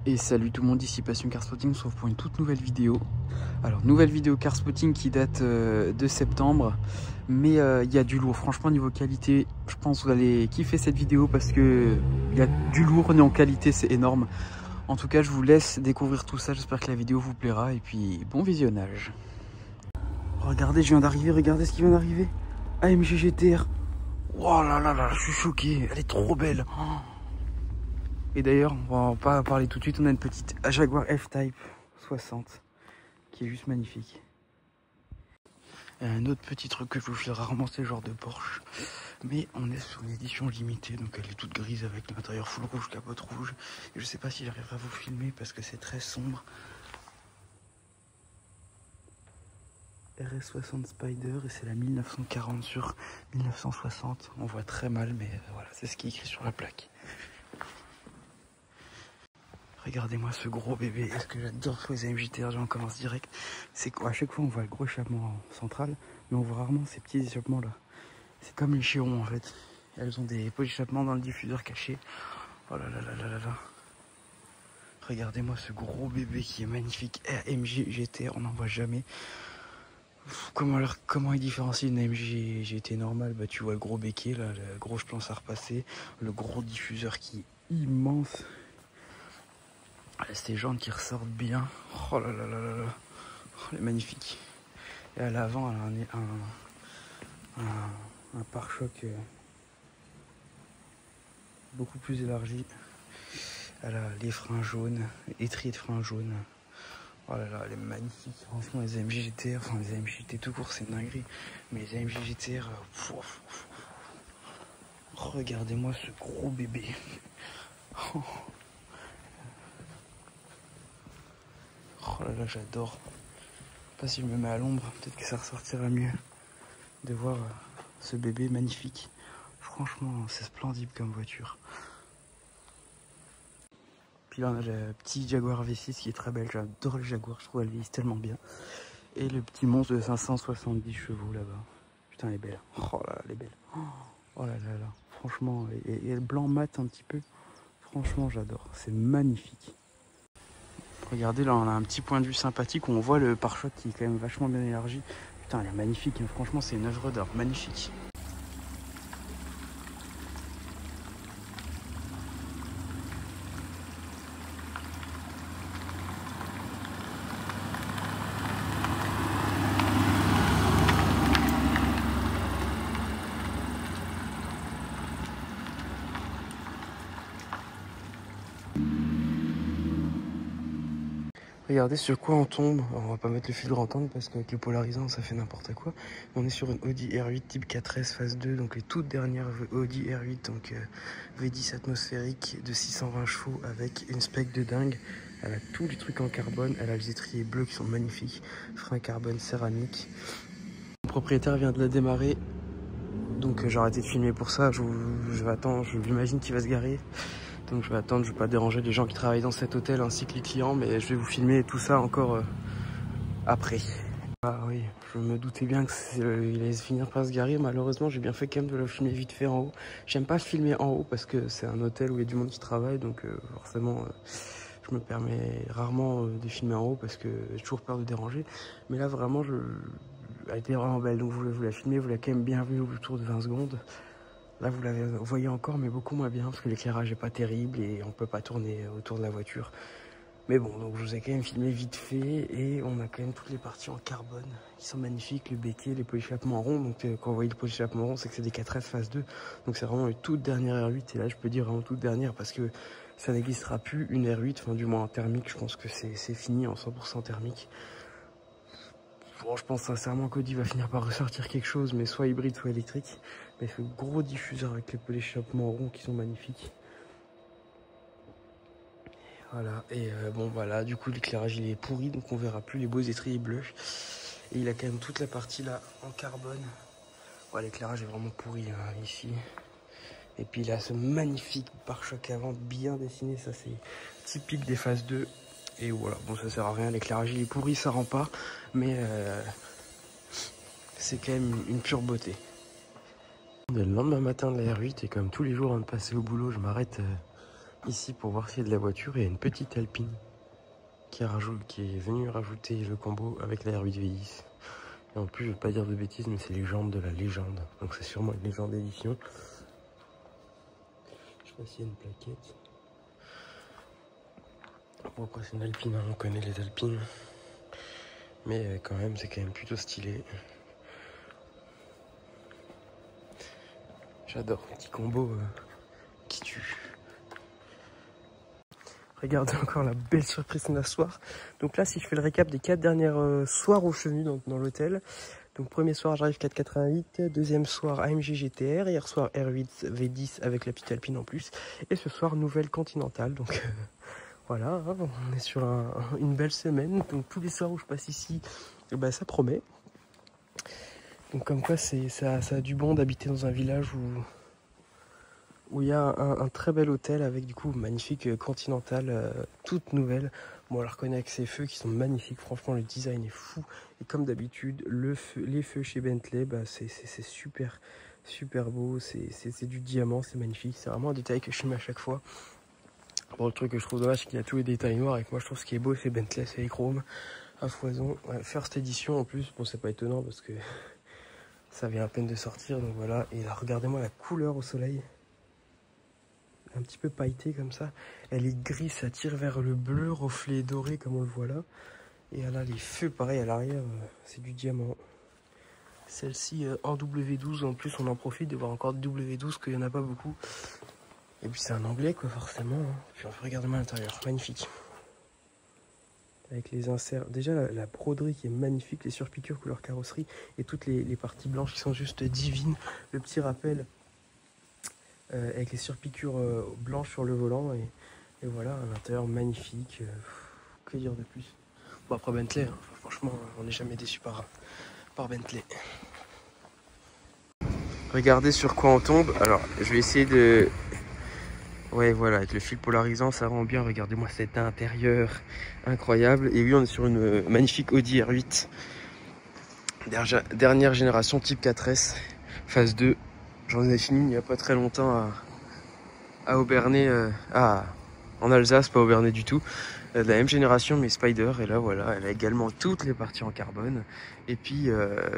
Et salut tout le monde, ici Passion Car Spotting, on se retrouve pour une toute nouvelle vidéo. Alors nouvelle vidéo Car Spotting qui date de septembre, mais il y a du lourd, franchement niveau qualité, je pense que vous allez kiffer cette vidéo parce que il y a du lourd, mais en qualité c'est énorme. En tout cas je vous laisse découvrir tout ça, j'espère que la vidéo vous plaira et puis bon visionnage. Regardez, je viens d'arriver, regardez ce qui vient d'arriver. AMG GTR, oh là là là, je suis choqué, elle est trop belle. Oh. Et d'ailleurs, on va pas parler tout de suite, on a une petite Jaguar F-Type 60 qui est juste magnifique. Et un autre petit truc que je vous fais rarement, c'est le genre de Porsche. Mais on est sur une édition limitée, donc elle est toute grise avec l'intérieur full rouge, capote rouge. Et je sais pas si j'arriverai à vous filmer parce que c'est très sombre. RS60 Spider et c'est la 1940 sur 1960. On voit très mal, mais voilà, c'est ce qui est écrit sur la plaque. Regardez-moi ce gros bébé, est-ce que j'adore les AMG GTR, j'en commence direct. C'est qu'à chaque fois on voit le gros échappement central, mais on voit rarement ces petits échappements là. C'est comme les Chiron en fait. Elles ont des pots d'échappement dans le diffuseur caché. Oh là là là là là là. Regardez-moi ce gros bébé qui est magnifique. AMG GTR, on n'en voit jamais. Comment il différencie une AMG GT normale? Bah tu vois le gros béquet là, le gros plan à repasser, le gros diffuseur qui est immense. Ces jantes qui ressortent bien. Oh là là là là là. Oh, elle est magnifique. Et à l'avant, elle a un pare-choc beaucoup plus élargi. Elle a les freins jaunes, étriers de freins jaunes. Oh là là, elle est magnifique. Franchement, les AMG GTR, enfin les AMG GT tout court, c'est une dinguerie. Mais les AMG GTR, regardez-moi ce gros bébé. Oh. Oh là là, j'adore. Je sais pas si je me mets à l'ombre, peut-être que ça ressortira mieux de voir ce bébé magnifique. Franchement, c'est splendide comme voiture. Puis là, on a le petit Jaguar V6 qui est très belle. J'adore le Jaguar, je trouve qu'elle vieillit tellement bien. Et le petit monstre de 570 chevaux là-bas. Putain, elle est belle. Oh là là, elle est belle. Oh là là là. Franchement, et le blanc mat un petit peu. Franchement, j'adore. C'est magnifique. Regardez, là, on a un petit point de vue sympathique où on voit le pare-choc qui est quand même vachement bien élargi. Putain, elle est magnifique. Hein. Franchement, c'est une œuvre d'art. Magnifique. Regardez sur quoi on tombe. Alors, on va pas mettre le filtre entendre parce qu'avec le polarisant ça fait n'importe quoi. On est sur une Audi R8 type 4S phase 2, donc les toutes dernières Audi R8, donc V10 atmosphérique de 620 chevaux avec une spec de dingue. Elle a tous les trucs en carbone, elle a les étriers bleus qui sont magnifiques, frein carbone céramique. Le propriétaire vient de la démarrer, donc j'ai arrêté de filmer pour ça. Je vais attendre, je m'imagine qu'il va se garer. Donc je vais attendre, je ne vais pas déranger les gens qui travaillent dans cet hôtel ainsi que les clients, mais je vais vous filmer tout ça encore après. Ah oui, je me doutais bien qu'il allait finir par se garer. Malheureusement, j'ai bien fait quand même de le filmer vite fait en haut. J'aime pas filmer en haut parce que c'est un hôtel où il y a du monde qui travaille, donc forcément je me permets rarement de filmer en haut parce que j'ai toujours peur de déranger. Mais là vraiment, elle était vraiment belle, donc vous la filmez, vous l'avez quand même bien vue autour de 20 secondes. Là, vous la voyez encore, mais beaucoup moins bien, parce que l'éclairage n'est pas terrible et on peut pas tourner autour de la voiture. Mais bon, donc je vous ai quand même filmé vite fait, et on a quand même toutes les parties en carbone qui sont magnifiques, le béquet, les pots d'échappement ronds. Donc quand vous voyez les pots d'échappement ronds, c'est que c'est des 4S phase 2. Donc c'est vraiment une toute dernière R8, et là je peux dire vraiment toute dernière, parce que ça n'existera plus une R8, enfin du moins en thermique, je pense que c'est fini en 100% thermique. Bon, je pense sincèrement qu'Audi va finir par ressortir quelque chose, mais soit hybride, soit électrique. Mais ce gros diffuseur avec les pots d'échappement ronds qui sont magnifiques. Voilà, et bon voilà, du coup l'éclairage il est pourri, donc on verra plus les beaux étriers bleus. Et il a quand même toute la partie là en carbone. Ouais, l'éclairage est vraiment pourri hein, ici. Et puis il a ce magnifique pare-choc avant bien dessiné, ça c'est typique des phases 2. Et voilà, bon ça sert à rien, l'éclairage il est pourri, ça rend pas, mais c'est quand même une pure beauté. Le lendemain matin de la R8, et comme tous les jours avant de passer au boulot, je m'arrête Ici, pour voir s'il y a de la voiture, il y a une petite Alpine qui est venue rajouter le combo avec la R8 V10. Et en plus, je ne vais pas dire de bêtises, mais c'est légende de la légende. Donc c'est sûrement une légende édition. Je sais pas s'il y a une plaquette. Bon, après c'est une Alpine, hein, on connaît les Alpines. Mais quand même, c'est quand même plutôt stylé. J'adore, petit combo qui tue. Regardez encore la belle surprise qu'on a ce soir. Donc là, si je fais le récap des 4 dernières soirs où je suis venu dans l'hôtel. Donc premier soir, j'arrive 488. Deuxième soir, AMG GTR. Hier soir, R8 V10 avec la petite Alpine en plus. Et ce soir, nouvelle Continentale. Donc voilà, hein, on est sur une belle semaine. Donc tous les soirs où je passe ici, bah, ça promet. Donc comme quoi, ça a du bon d'habiter dans un village où il y a un très bel hôtel avec du coup magnifique Continental, toute nouvelle. Bon, on la reconnaît avec ses feux qui sont magnifiques, franchement le design est fou. Et comme d'habitude, les feux chez Bentley, bah, c'est super beau, c'est du diamant, c'est magnifique. C'est vraiment un détail que je mets à chaque fois. Bon, le truc que je trouve dommage, c'est qu'il y a tous les détails noirs et que moi je trouve ce qui est beau chez Bentley, c'est les chromes à foison. Ouais, first edition en plus, bon c'est pas étonnant parce que ça vient à peine de sortir, donc voilà. Et là, regardez-moi la couleur au soleil. Un petit peu pailletée comme ça. Elle est grise, ça tire vers le bleu, reflet doré comme on le voit là. Et là, les feux, pareil à l'arrière, c'est du diamant. Celle-ci en W12, en plus on en profite de voir encore de W12, qu'il n'y en a pas beaucoup. Et puis c'est un anglais quoi, forcément. Hein. Puis regardez-moi à l'intérieur, magnifique. Avec les inserts, déjà la broderie qui est magnifique, les surpiqûres couleur carrosserie et toutes les parties blanches qui sont juste divines. Le petit rappel avec les surpiqûres blanches sur le volant et voilà, un intérieur magnifique. Que dire de plus? Bon, après Bentley, hein, franchement, on n'est jamais déçu par Bentley. Regardez sur quoi on tombe. Alors, je vais essayer de... Ouais, voilà, avec le fil polarisant, ça rend bien. Regardez-moi cet intérieur incroyable. Et oui, on est sur une magnifique Audi R8. Dernière génération, type 4S, phase 2. J'en ai fini il n'y a pas très longtemps à Obernai, en Alsace, pas Obernai du tout. De la même génération, mais Spider. Et là, voilà, elle a également toutes les parties en carbone. Et puis,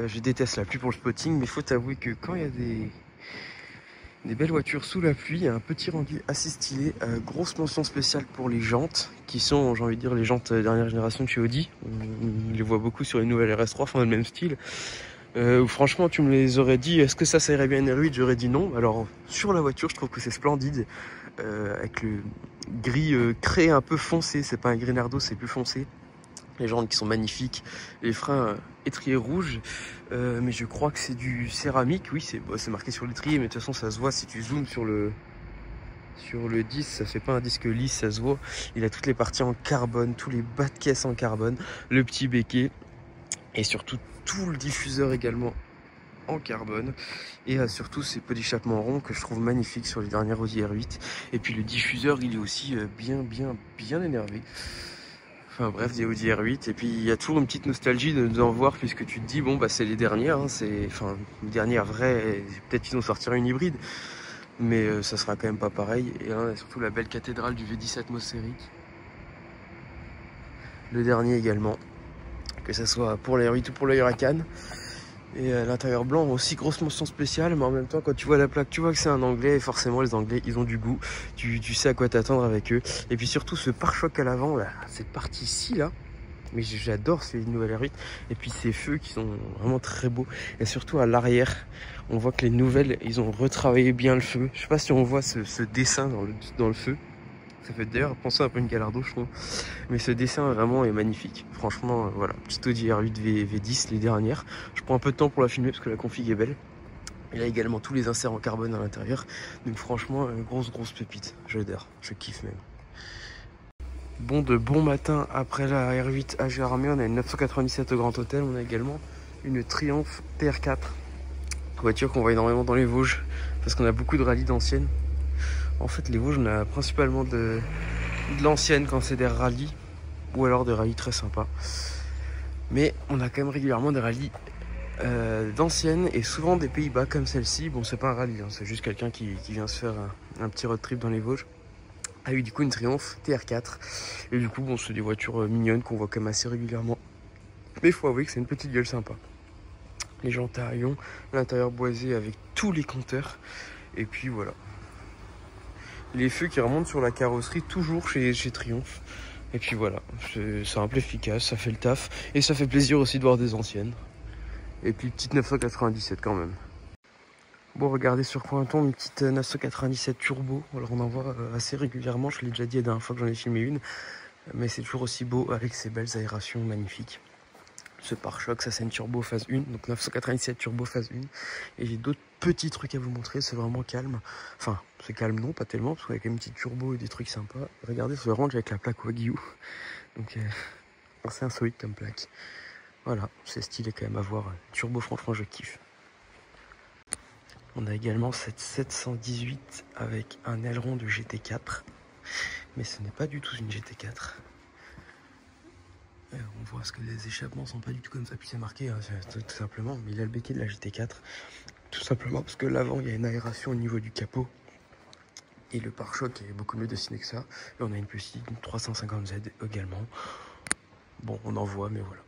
je déteste la pluie pour le spotting, mais il faut avouer que quand il y a des belles voitures sous la pluie, il y a un petit rendu assez stylé. Grosse mention spéciale pour les jantes, qui sont, j'ai envie de dire, les jantes dernière génération de chez Audi. On les voit beaucoup sur les nouvelles RS3, enfin, dans le même style. Franchement, tu me les aurais dit, est-ce que ça irait bien une R8? J'aurais dit non. Alors, sur la voiture, je trouve que c'est splendide. Avec le gris créé un peu foncé, c'est pas un gris nardo, c'est plus foncé. Les jantes qui sont magnifiques, les freins étriers rouges, mais je crois que c'est du céramique. Oui, c'est marqué sur l'étrier, mais de toute façon ça se voit si tu zoomes sur le disque, ça fait pas un disque lisse, ça se voit. Il a toutes les parties en carbone, tous les bas de caisse en carbone, le petit béquet et surtout tout le diffuseur également en carbone et surtout ces pots d'échappement rond que je trouve magnifiques sur les dernières Audi R8. Et puis le diffuseur, il est aussi bien énervé. Enfin bref, des Audi R8. Et puis il y a toujours une petite nostalgie de nous en voir, puisque tu te dis bon bah c'est les dernières, hein, c'est enfin une dernière vraie. Peut-être qu'ils vont sortir une hybride, mais ça sera quand même pas pareil. Et là, on a surtout la belle cathédrale du V10 atmosphérique. Le dernier également, que ce soit pour la R8 ou pour la Huracan. Et l'intérieur blanc aussi, grosse mention spéciale, mais en même temps quand tu vois la plaque, tu vois que c'est un anglais, et forcément les anglais ils ont du goût, tu sais à quoi t'attendre avec eux. Et puis surtout ce pare-choc à l'avant, là, cette partie-ci là, mais j'adore ces nouvelles R8. Et puis ces feux qui sont vraiment très beaux, et surtout à l'arrière, on voit que les nouvelles, ils ont retravaillé bien le feu. Je sais pas si on voit ce dessin dans le feu. Ça fait d'ailleurs penser un peu à une Gallardo, je trouve. Mais ce dessin vraiment est magnifique. Franchement, voilà. Petite Audi R8 V10, les dernières. Je prends un peu de temps pour la filmer parce que la config est belle. Il a également tous les inserts en carbone à l'intérieur. Donc franchement, grosse pépite. J'adore, je kiffe même. Bon matin après la R8 AG Armée. On a une 997 au Grand Hôtel. On a également une Triumph TR4. Voiture qu'on voit énormément dans les Vosges. Parce qu'on a beaucoup de rallyes d'anciennes. En fait, les Vosges, on a principalement de l'ancienne quand c'est des rallyes, ou alors des rallyes très sympas. Mais on a quand même régulièrement des rallyes d'anciennes et souvent des Pays-Bas comme celle-ci. Bon, c'est pas un rallye, hein, c'est juste quelqu'un qui vient se faire un petit road trip dans les Vosges. a eu du coup une Triumph TR4. Et du coup, bon, c'est des voitures mignonnes qu'on voit quand même assez régulièrement. Mais il faut avouer que c'est une petite gueule sympa. Les jantes à rayons, l'intérieur boisé avec tous les compteurs. Et puis voilà. Les feux qui remontent sur la carrosserie, toujours chez Triumph. Et puis voilà, c'est simple, efficace, ça fait le taf. Et ça fait plaisir aussi de voir des anciennes. Et puis petite 997 quand même. Bon, regardez sur quoi on tombe, une petite 997 turbo. Alors on en voit assez régulièrement, je l'ai déjà dit la dernière fois que j'en ai filmé une. Mais c'est toujours aussi beau avec ces belles aérations magnifiques. Ce pare-choc, ça c'est une turbo phase 1, donc 997 turbo phase 1. Et j'ai d'autres petits trucs à vous montrer, c'est vraiment calme. Enfin, c'est calme non, pas tellement, parce qu'on a quand même une petite turbo et des trucs sympas. Regardez ce range avec la plaque Wagyu. Donc c'est insolite comme plaque. Voilà, c'est stylé quand même à voir. Turbo, franchement, je kiffe. On a également cette 718 avec un aileron de GT4. Mais ce n'est pas du tout une GT4. On voit que les échappements sont pas du tout comme ça. Puis c'est marqué, hein, tout simplement. Mais il a le béquet de la GT4. Tout simplement parce que l'avant, il y a une aération au niveau du capot. Et le pare-choc est beaucoup mieux dessiné que ça. Et on a une petite 350Z également. Bon, on en voit, mais voilà.